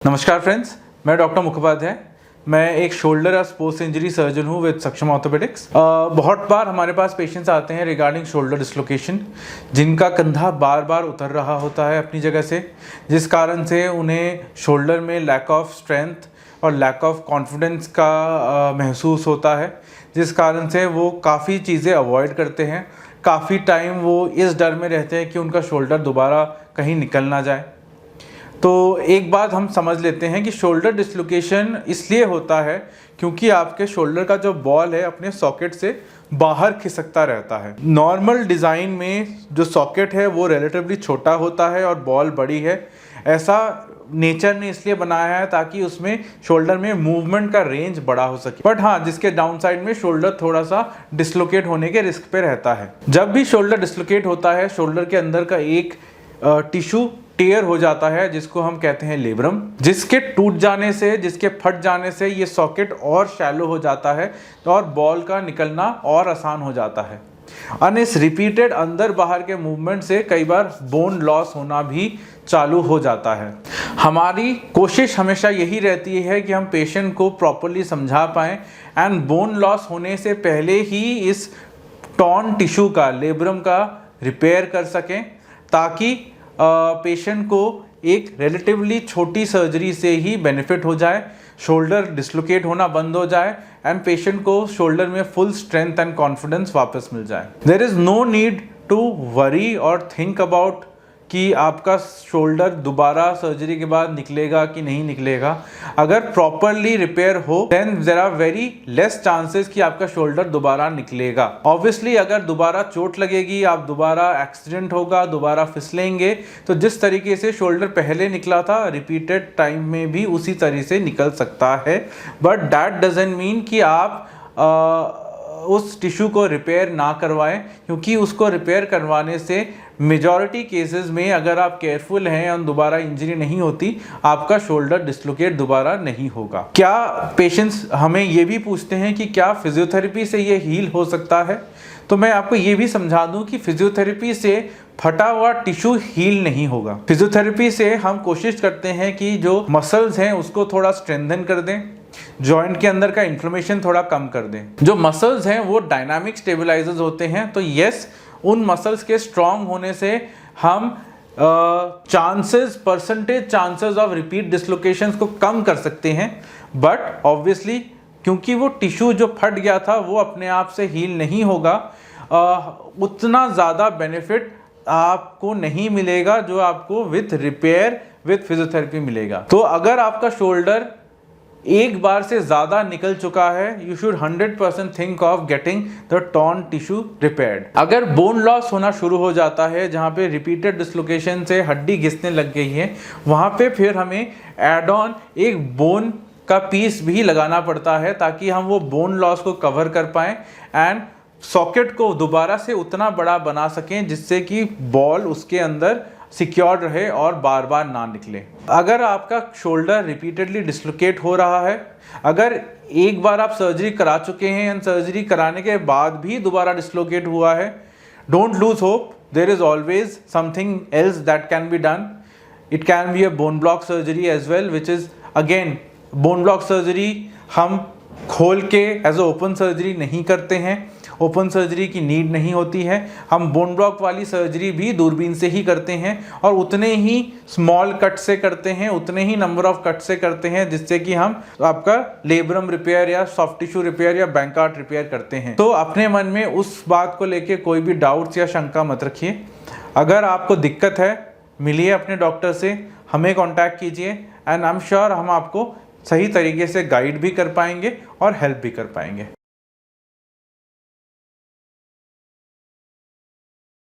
नमस्कार फ्रेंड्स, मैं डॉक्टर मुखोपाध्याय। मैं एक शोल्डर और स्पोर्ट्स इंजरी सर्जन हूँ विद सक्षम ऑर्थोपेडिक्स। बहुत बार हमारे पास पेशेंट्स आते हैं रिगार्डिंग शोल्डर डिस्लोकेशन, जिनका कंधा बार बार उतर रहा होता है अपनी जगह से, जिस कारण से उन्हें शोल्डर में लैक ऑफ स्ट्रेंथ और लैक ऑफ कॉन्फिडेंस का महसूस होता है, जिस कारण से वो काफ़ी चीज़ें अवॉइड करते हैं। काफ़ी टाइम वो इस डर में रहते हैं कि उनका शोल्डर दोबारा कहीं निकल ना जाए। तो एक बात हम समझ लेते हैं कि शोल्डर डिस्लोकेशन इसलिए होता है क्योंकि आपके शोल्डर का जो बॉल है अपने सॉकेट से बाहर खिसकता रहता है। नॉर्मल डिज़ाइन में जो सॉकेट है वो रिलेटिवली छोटा होता है और बॉल बड़ी है। ऐसा नेचर ने इसलिए बनाया है ताकि उसमें शोल्डर में मूवमेंट का रेंज बड़ा हो सके। बट हाँ, जिसके डाउन साइड में शोल्डर थोड़ा सा डिस्लोकेट होने के रिस्क पे रहता है। जब भी शोल्डर डिस्लोकेट होता है, शोल्डर के अंदर का एक टिश्यू टेयर हो जाता है, जिसको हम कहते हैं लेब्रम, जिसके टूट जाने से, जिसके फट जाने से ये सॉकेट और शैलो हो जाता है और बॉल का निकलना और आसान हो जाता है। और इस रिपीटेड अंदर बाहर के मूवमेंट से कई बार बोन लॉस होना भी चालू हो जाता है। हमारी कोशिश हमेशा यही रहती है कि हम पेशेंट को प्रॉपरली समझा पाएं एंड बोन लॉस होने से पहले ही इस टॉर्न टिश्यू का, लेब्रम का रिपेयर कर सकें, ताकि पेशेंट को एक रिलेटिवली छोटी सर्जरी से ही बेनिफिट हो जाए, शोल्डर डिस्लोकेट होना बंद हो जाए एंड पेशेंट को शोल्डर में फुल स्ट्रेंथ एंड कॉन्फिडेंस वापस मिल जाए। There is no need to worry और थिंक अबाउट कि आपका शोल्डर दोबारा सर्जरी के बाद निकलेगा कि नहीं निकलेगा। अगर प्रॉपरली रिपेयर हो then there are very less chances कि आपका शोल्डर दोबारा निकलेगा। ऑब्वियसली अगर दोबारा चोट लगेगी, आप दोबारा एक्सीडेंट होगा, दोबारा फिसलेंगे, तो जिस तरीके से शोल्डर पहले निकला था रिपीटेड टाइम में भी उसी तरीके से निकल सकता है। बट दैट डजंट मीन कि आप उस टिश्यू को रिपेयर ना करवाएं, क्योंकि उसको रिपेयर करवाने से मेजॉरिटी केसेस में अगर आप केयरफुल हैं और दोबारा इंजरी नहीं होती, आपका शोल्डर डिस्लोकेट दोबारा नहीं होगा। क्या पेशेंट्स हमें ये भी पूछते हैं कि क्या फिजियोथेरेपी से ये हील हो सकता है? तो मैं आपको ये भी समझा दूं कि फिजियोथेरेपी से फटा हुआ टिश्यू हील नहीं होगा। फिजियोथेरेपी से हम कोशिश करते हैं कि जो मसल्स हैं उसको थोड़ा स्ट्रेंथन कर दें, जॉइंट के अंदर का इन्फ्लेमेशन थोड़ा कम कर दें। जो मसल्स हैं वो डायनामिक स्टेबलाइजर्स होते हैं, तो यस, उन मसल्स के स्ट्रांग होने से हम परसेंटेज चांसेस ऑफ रिपीट डिस्लोकेशंस को कम कर सकते हैं। बट ऑब्वियसली क्योंकि वो टिश्यू जो फट गया था वो अपने आप से हील नहीं होगा, उतना ज़्यादा बेनिफिट आपको नहीं मिलेगा जो आपको विथ रिपेयर विथ फिजियोथेरेपी मिलेगा। तो अगर आपका शोल्डर एक बार से ज़्यादा निकल चुका है, you should 100% think of getting the torn tissue repaired. अगर बोन लॉस होना शुरू हो जाता है, जहाँ पे रिपीटेड डिस्लोकेशन से हड्डी घिसने लग गई है, वहाँ पे फिर हमें एड ऑन एक बोन का पीस भी लगाना पड़ता है ताकि हम वो बोन लॉस को कवर कर पाएँ एंड सॉकेट को दोबारा से उतना बड़ा बना सकें जिससे कि बॉल उसके अंदर सिक्योर रहे और बार बार ना निकले। अगर आपका शोल्डर रिपीटेडली डिस्लोकेट हो रहा है, अगर एक बार आप सर्जरी करा चुके हैं एंड सर्जरी कराने के बाद भी दोबारा डिस्लोकेट हुआ है, don't lose hope, there is always something else that can be done. It can be a bone block surgery as well, which is again, bone block surgery हम खोल के एज अ ओपन सर्जरी नहीं करते हैं, open surgery की need नहीं होती है। हम बोन ब्लॉक वाली सर्जरी भी दूरबीन से ही करते हैं और उतने ही स्मॉल कट से करते हैं, उतने ही नंबर ऑफ कट से करते हैं, जिससे कि हम आपका लेब्रम रिपेयर या सॉफ्ट टिश्यू रिपेयर या बैंकार्ट रिपेयर करते हैं। तो अपने मन में उस बात को लेके कोई भी डाउट्स या शंका मत रखिए। अगर आपको दिक्कत है, मिलिए अपने डॉक्टर से, हमें कॉन्टैक्ट कीजिए एंड आई एम श्योर हम आपको सही तरीके से गाइड भी कर पाएंगे और हेल्प भी कर पाएंगे।